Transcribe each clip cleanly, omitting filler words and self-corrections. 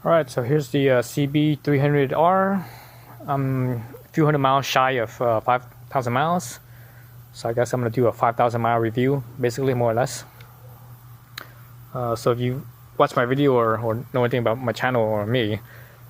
Alright, so here's the CB300R. I'm a few hundred miles shy of 5,000 miles. So I guess I'm going to do a 5,000 mile review, basically, more or less. So if you watch my video or know anything about my channel or me,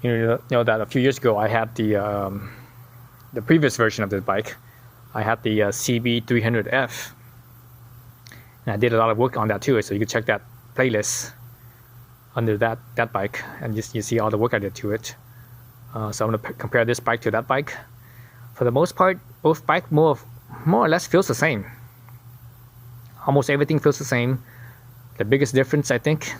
you know that a few years ago I had the previous version of this bike. I had the CB300F. And I did a lot of work on that too, so you can check that playlist under that bike, and you see all the work I did to it. So I'm going to compare this bike to that bike. For the most part, both bikes more or less feels the same. Almost everything feels the same. The biggest difference, I think,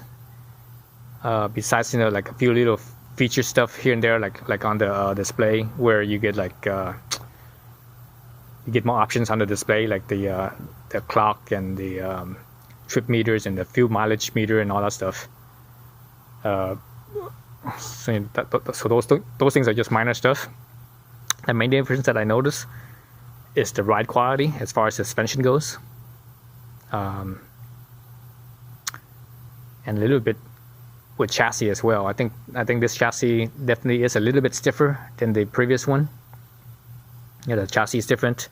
besides like a few little feature stuff here and there, like on the display, where you get you get more options on the display, like the clock and the trip meters and the fuel mileage meter and all that stuff. So those things are just minor stuff. The main difference that I notice is the ride quality as far as suspension goes, and a little bit with chassis as well. I think this chassis definitely is a little bit stiffer than the previous one. Yeah, the chassis is different.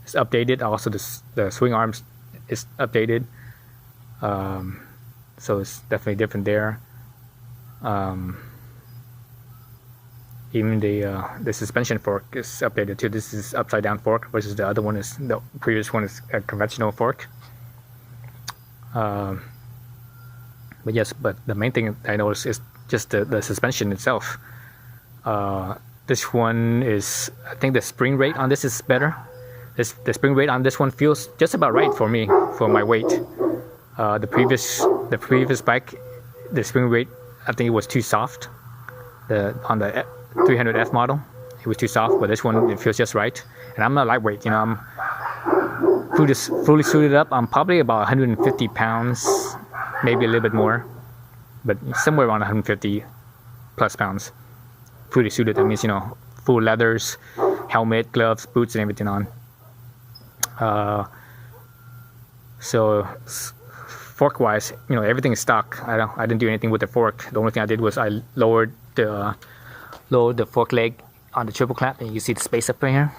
It's updated. Also, the swing arms is updated. So it's definitely different there. Even the suspension fork is updated too. This is upside down fork versus the other one is the previous one is a conventional fork. But the main thing I noticed is just the suspension itself. This one is, I think the spring rate on this is better. The spring rate on this one feels just about right for me, for my weight. The previous bike, the spring rate, I think it was too soft. On the 300F model, it was too soft, but this one, it feels just right. And I'm not lightweight, you know, I'm fully suited up. I'm probably about 150 pounds, maybe a little bit more, but somewhere around 150 plus pounds. Fully suited, that means, you know, full leathers, helmet, gloves, boots, and everything on. So fork wise, you know, everything is stock. I didn't do anything with the fork. The only thing I did was I lowered the fork leg on the triple clamp, and you see the space up right here.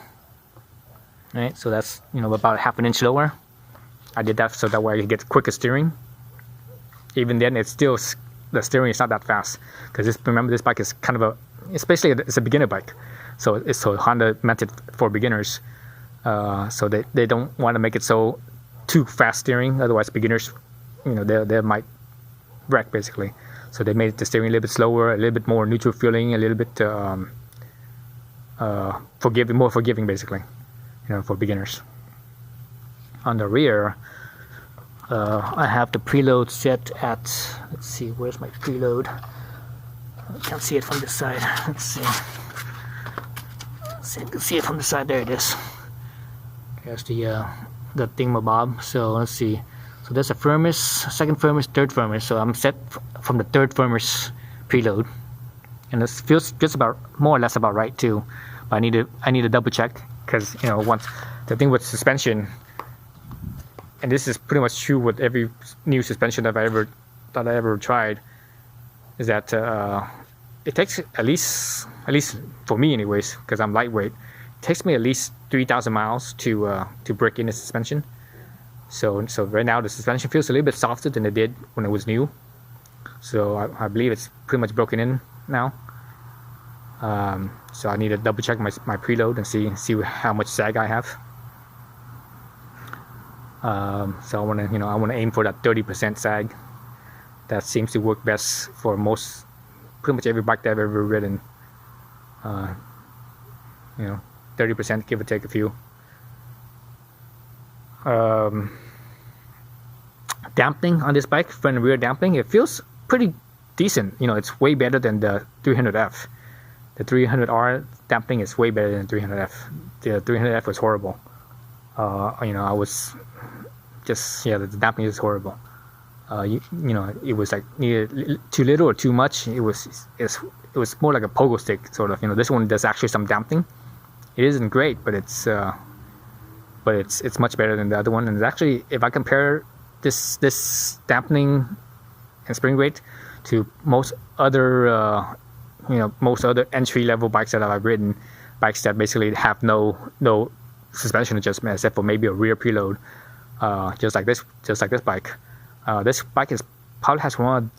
Right, so that's, you know, about half an inch lower. I did that so that way I could get quicker steering. Even then, it's still, the steering is not that fast, because remember, this bike is kind of it's a beginner bike. So Honda meant it for beginners. So they don't want to make it so too fast steering, otherwise beginners, you know, they might wreck basically. So they made the steering a little bit slower, a little bit more neutral feeling, a little bit more forgiving basically, you know, for beginners. On the rear, I have the preload set at, let's see, where's my preload? I can't see it from this side. Let's see. I can see it from the side. There it is. There's the thingamabob. So let's see. So there's a furnace, second furnace, third furnace. So I'm set from the third furnace preload, and this feels just about more or less about right too. But I need to double check, because, you know, once the thing with suspension, and this is pretty much true with every new suspension that I ever tried, is that it takes at least for me anyways, because I'm lightweight, it takes me at least 3,000 miles to break in the suspension. So right now the suspension feels a little bit softer than it did when it was new. So I believe it's pretty much broken in now. So I need to double check my preload and see how much sag I have. So I want to aim for that 30% sag. That seems to work best for pretty much every bike that I've ever ridden. You know, 30%, give or take a few. Damping on this bike, front and rear damping, it feels pretty decent. You know, it's way better than the 300F. The 300R damping is way better than the 300F. The 300F was horrible. You know, I was just, yeah, the damping is horrible. You know, it was like neither too little or too much. It was more like a pogo stick sort of. You know, this one does actually some damping. It isn't great, but it's much better than the other one. And it's actually, if I compare this dampening and spring rate to most other most other entry-level bikes that I've ridden, bikes that basically have no suspension adjustment except for maybe a rear preload, just like this bike. This bike probably has one of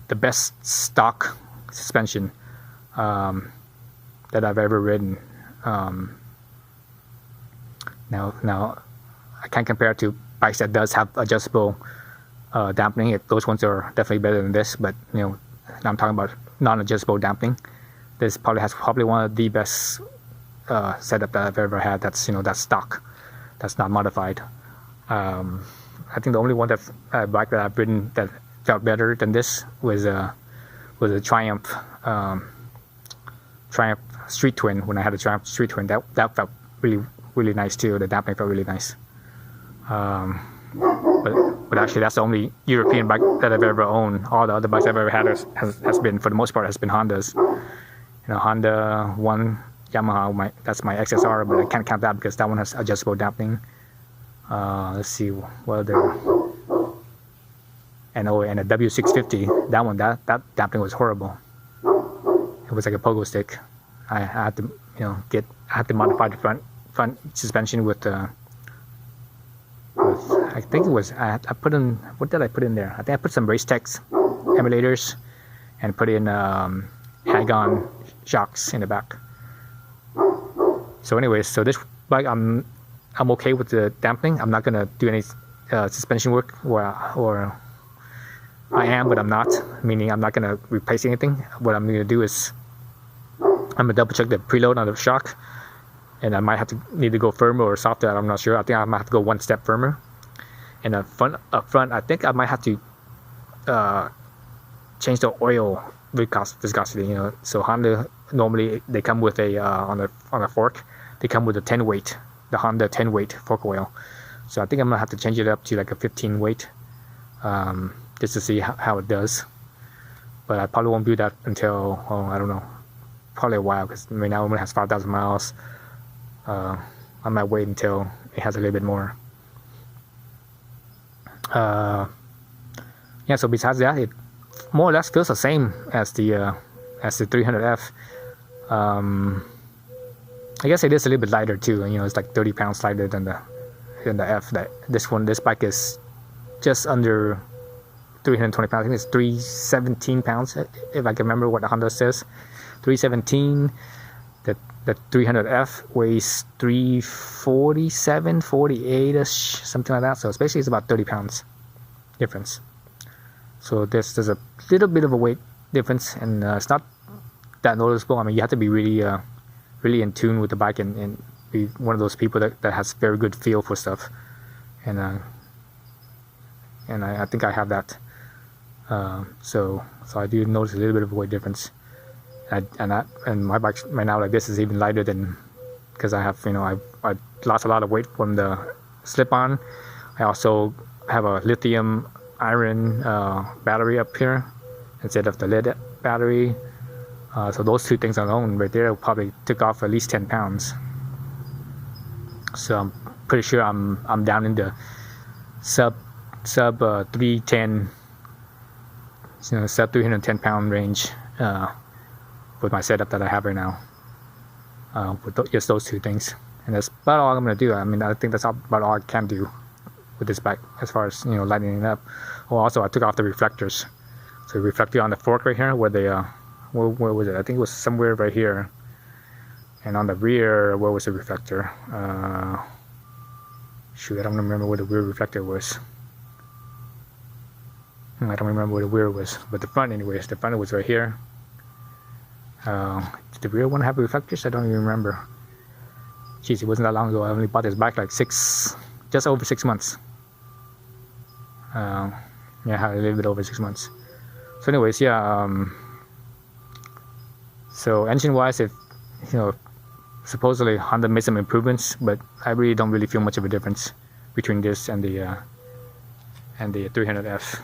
the best stock suspension that I've ever ridden. Now I can't compare it to bikes that does have adjustable dampening. Those ones are definitely better than this, but now I'm talking about non-adjustable dampening. This probably has one of the best setup that I've ever had. That's that's stock, that's not modified. I think the only one bike that I've ridden that felt better than this was a Triumph Street Twin. When I had a Triumph Street Twin, that felt really nice too. The dampening felt really nice. But actually, that's the only European bike that I've ever owned. All the other bikes I've ever had has been, for the most part, has been Hondas. Honda, one, Yamaha, that's my XSR, but I can't count that because that one has adjustable dampening. Let's see what other. And a W650. That one, that dampening was horrible. It was like a pogo stick. I had to I had to modify the front suspension with I think it was I put in, what did I put in there? I think I put some Race Tex emulators and put in Hag-On shocks in the back. So anyways, so this bike I'm okay with the dampening. I'm not gonna do any suspension work, or I am, but I'm not. Meaning I'm not gonna replace anything. What I'm gonna do is I'm gonna double check the preload on the shock, and I might need to go firmer or softer. I'm not sure. I think I might have to go one step firmer. And up front, I think I might have to change the oil viscosity. So Honda normally they come with a on a fork. They come with a 10 weight, the Honda 10 weight fork oil. So I think I'm gonna have to change it up to like a 15 weight, just to see how it does. But I probably won't do that until I don't know, probably a while, because right now it only has 5,000 miles. I might wait until it has a little bit more. Yeah, so besides that, it more or less feels the same as the 300F. I guess it is a little bit lighter too. It's like 30 pounds lighter than the F. This bike is just under 320 pounds. I think it's 317 pounds, if I can remember what the Honda says. 317. The 300F weighs 347, 48ish, something like that. So it's about 30 pounds difference. So there's a little bit of a weight difference, and it's not that noticeable. I mean, you have to be really in tune with the bike and be one of those people that has very good feel for stuff. And I think I have that. So I do notice a little bit of a weight difference. And my bike right now, like this, is even lighter than, because I have I lost a lot of weight from the slip-on. I also have a lithium iron battery up here instead of the lead battery. So those two things alone right there probably took off at least 10 pounds. So I'm pretty sure I'm down in the sub 310, sub 310 pound range. With my setup that I have right now, with just those two things, and that's about all I'm gonna do. I mean, I think that's about all I can do with this bike as far as lightening it up. Oh, also I took off the reflectors. So the reflector on the fork right here, where they where was it? I think it was somewhere right here. And on the rear, where was the reflector? Shoot, I don't remember where the rear reflector was. I don't remember where the rear was, but the front, anyways. The front was right here. Did the rear one have reflectors? I don't even remember. Jeez, it wasn't that long ago. I only bought this bike like just over 6 months. Yeah, a little bit over 6 months. So anyways, yeah. So engine-wise, supposedly Honda made some improvements, but I really don't feel much of a difference between this and the 300F.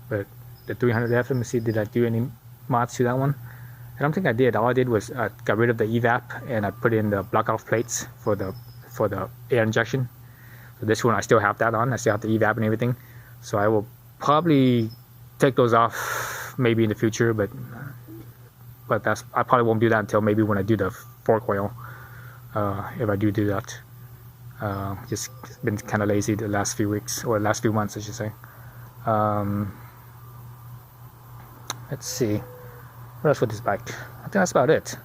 But the 300F, let me see, did I do any mods to that one? I don't think I did. All I did was got rid of the evap, and I put in the block-off plates for the air injection. So this one I still have that on. I still have the evap and everything. So I will probably take those off maybe in the future, but I probably won't do that until maybe when I do the fork oil. If I do that. Just been kind of lazy the last few weeks, or last few months I should say. Let's see what else with this bike. I think that's about it.